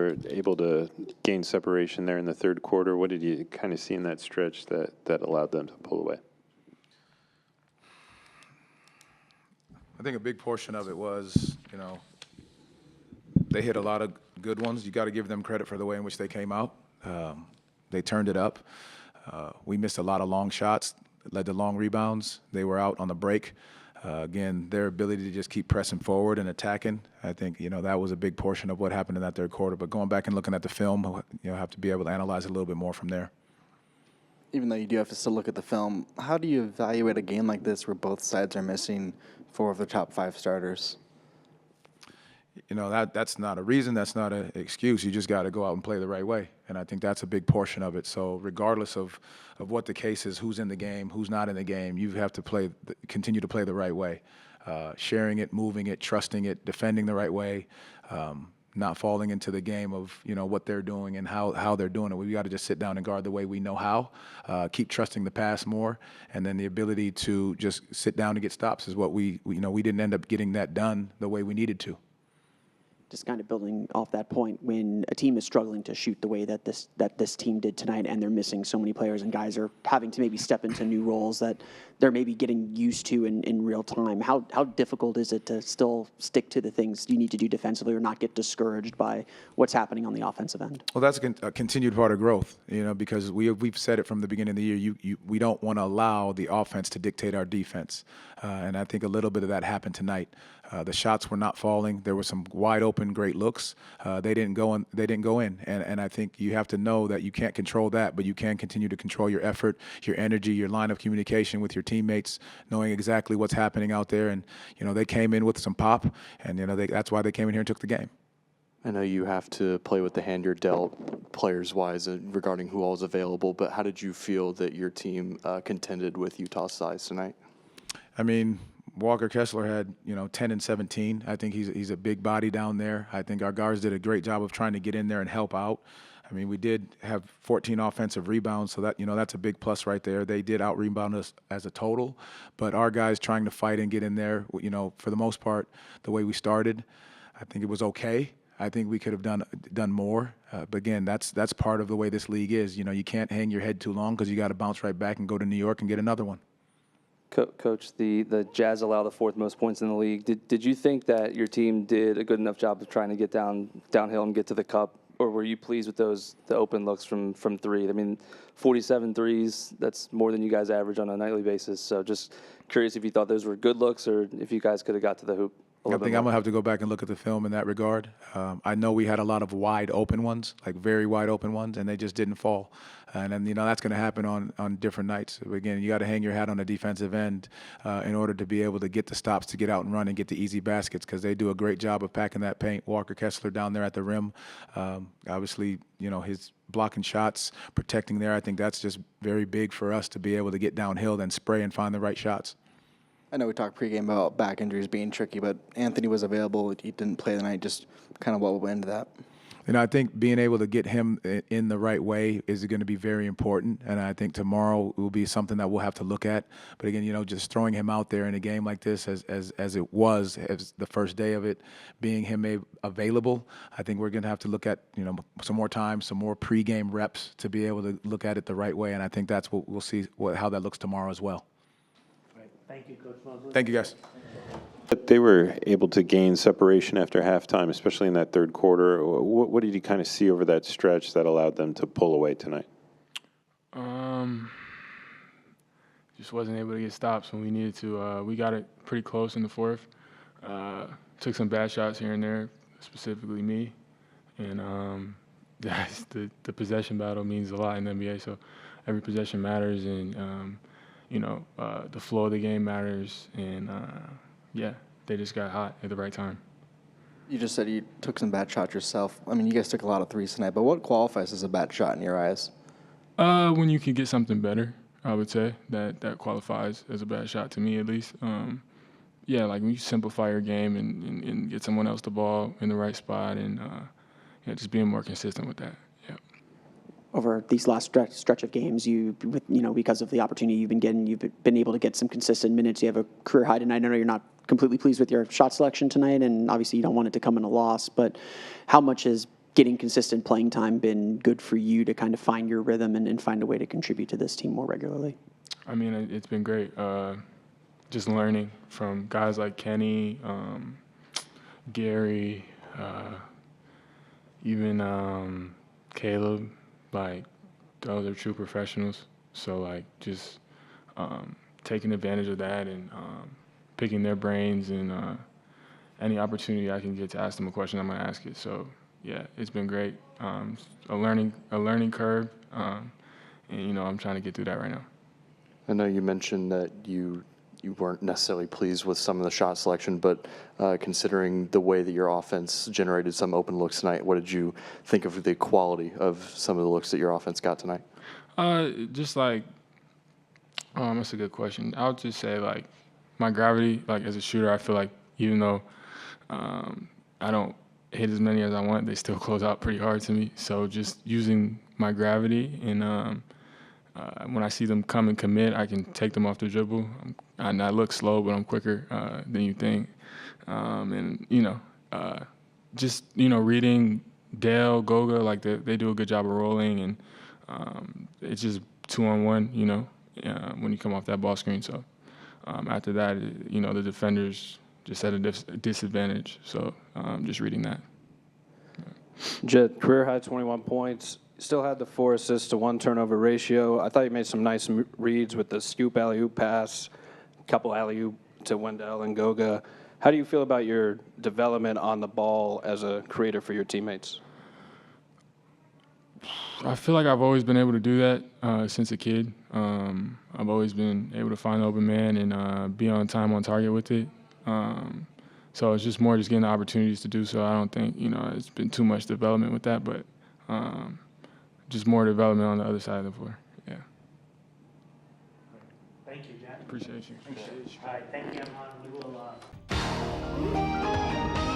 were able to gain separation there in the third quarter. What did you kind of see in that stretch that allowed them to pull away? I think a big portion of it was, they hit a lot of good ones. You got to give them credit for the way in which they came out. They turned it up. We missed a lot of long shots, led to long rebounds. They were out on the break. Again, their ability to just keep pressing forward and attacking, I think, that was a big portion of what happened in that third quarter. But going back and looking at the film, have to be able to analyze it a little bit more from there. Even though you do have to still look at the film, how do you evaluate a game like this where both sides are missing 4 of the top 5 starters? That's not a reason. That's not an excuse. You just got to go out and play the right way. And I think that's a big portion of it. So regardless of what the case is, who's in the game, who's not in the game, you have to continue to play the right way. Sharing it, moving it, trusting it, defending the right way, not falling into the game of, what they're doing and how they're doing it. We got to just sit down and guard the way we know how, keep trusting the pass more, and then the ability to just sit down and get stops is what we didn't end up getting that done the way we needed to. Just kind of building off that point, when a team is struggling to shoot the way that this team did tonight, and they're missing so many players, and guys are having to maybe step into new roles that they're maybe getting used to in real time, how difficult is it to still stick to the things you need to do defensively or not get discouraged by what's happening on the offensive end? Well, that's a continued part of growth, because we've said it from the beginning of the year. We don't want to allow the offense to dictate our defense, and I think a little bit of that happened tonight. The shots were not falling. There were some wide open, great looks. They didn't go in. And I think you have to know that you can't control that, but you can continue to control your effort, your energy, your line of communication with your teammates, knowing exactly what's happening out there. And they came in with some pop, and that's why they came in here and took the game. I know you have to play with the hand you're dealt, players-wise, regarding who all is available. But how did you feel that your team contended with Utah's size tonight? I mean, Walker Kessler had, 10 and 17. I think he's a big body down there. I think our guards did a great job of trying to get in there and help out. I mean, we did have 14 offensive rebounds, so that, that's a big plus right there. They did out-rebound us as a total, but our guys trying to fight and get in there, for the most part, the way we started, I think it was okay. I think we could have done more. But again, that's part of the way this league is. You can't hang your head too long because you got to bounce right back and go to New York and get another one. Coach, the Jazz allow the 4th most points in the league. Did you think that your team did a good enough job of trying to get downhill and get to the cup, or were you pleased with the open looks from 3? I mean, 47 threes, that's more than you guys average on a nightly basis. So just curious if you thought those were good looks or if you guys could have got to the hoop. I think I'm going to have to go back and look at the film in that regard. I know we had a lot of wide open ones, like very wide open ones, and they just didn't fall. And then, that's going to happen on different nights. Again, you got to hang your hat on the defensive end in order to be able to get the stops to get out and run and get the easy baskets, because they do a great job of packing that paint. Walker Kessler down there at the rim, obviously, his blocking shots, protecting there, I think that's just very big for us to be able to get downhill, then spray and find the right shots. I know we talked pregame about back injuries being tricky, but Anthony was available. He didn't play tonight. Just kind of what went into that? I think being able to get him in the right way is going to be very important, and I think tomorrow will be something that we'll have to look at. But again, just throwing him out there in a game like this as it was, as the first day of it, being him available, I think we're going to have to look at, some more time, some more pregame reps to be able to look at it the right way, and I think that's what we'll see how that looks tomorrow as well. Thank you, Coach Mosley. Thank you, guys. But they were able to gain separation after halftime, especially in that third quarter. What did you kind of see over that stretch that allowed them to pull away tonight? Just wasn't able to get stops when we needed to. We got it pretty close in the 4th. Took some bad shots here and there, specifically me. And the possession battle means a lot in the NBA, so every possession matters, and the flow of the game matters, and they just got hot at the right time. You just said you took some bad shots yourself. I mean, you guys took a lot of threes tonight, but what qualifies as a bad shot in your eyes? When you can get something better, I would say that qualifies as a bad shot to me, at least. Like when you simplify your game and get someone else the ball in the right spot, and just being more consistent with that. Over these last stretch of games, because of the opportunity you've been getting, you've been able to get some consistent minutes. You have a career high tonight. I know you're not completely pleased with your shot selection tonight, and obviously you don't want it to come in a loss, but how much has getting consistent playing time been good for you to kind of find your rhythm and find a way to contribute to this team more regularly? I mean, it's been great. Just learning from guys like Kenny, Gary, even Caleb. Like, those are true professionals. So, like, just taking advantage of that and picking their brains, and any opportunity I can get to ask them a question, I'm gonna ask it. So, yeah, it's been great. A learning curve, and I'm trying to get through that right now. I know you mentioned that you weren't necessarily pleased with some of the shot selection, but considering the way that your offense generated some open looks tonight, what did you think of the quality of some of the looks that your offense got tonight? Just like, that's a good question. I would just say, like, my gravity, like, as a shooter, I feel like even though I don't hit as many as I want, they still close out pretty hard to me. So just using my gravity, and when I see them come and commit, I can take them off the dribble. And I look slow, but I'm quicker than you think. And, just, reading Dale, Goga, like they do a good job of rolling, and it's just 2-on-1, when you come off that ball screen. So after that, the defenders just at a disadvantage. So just reading that. Jett, career high 21 points. Still had the 4 assists to 1 turnover ratio. I thought you made some nice reads with the scoop alley-oop pass, couple alley-oop to Wendell and Goga. How do you feel about your development on the ball as a creator for your teammates? I feel like I've always been able to do that since a kid. I've always been able to find the open man and be on time, on target with it. So it's just more just getting the opportunities to do so. I don't think, it's been too much development with that, but just more development on the other side of the floor. Yeah. Thank you, Jett. Appreciate you. All right, thank you, everyone. We will.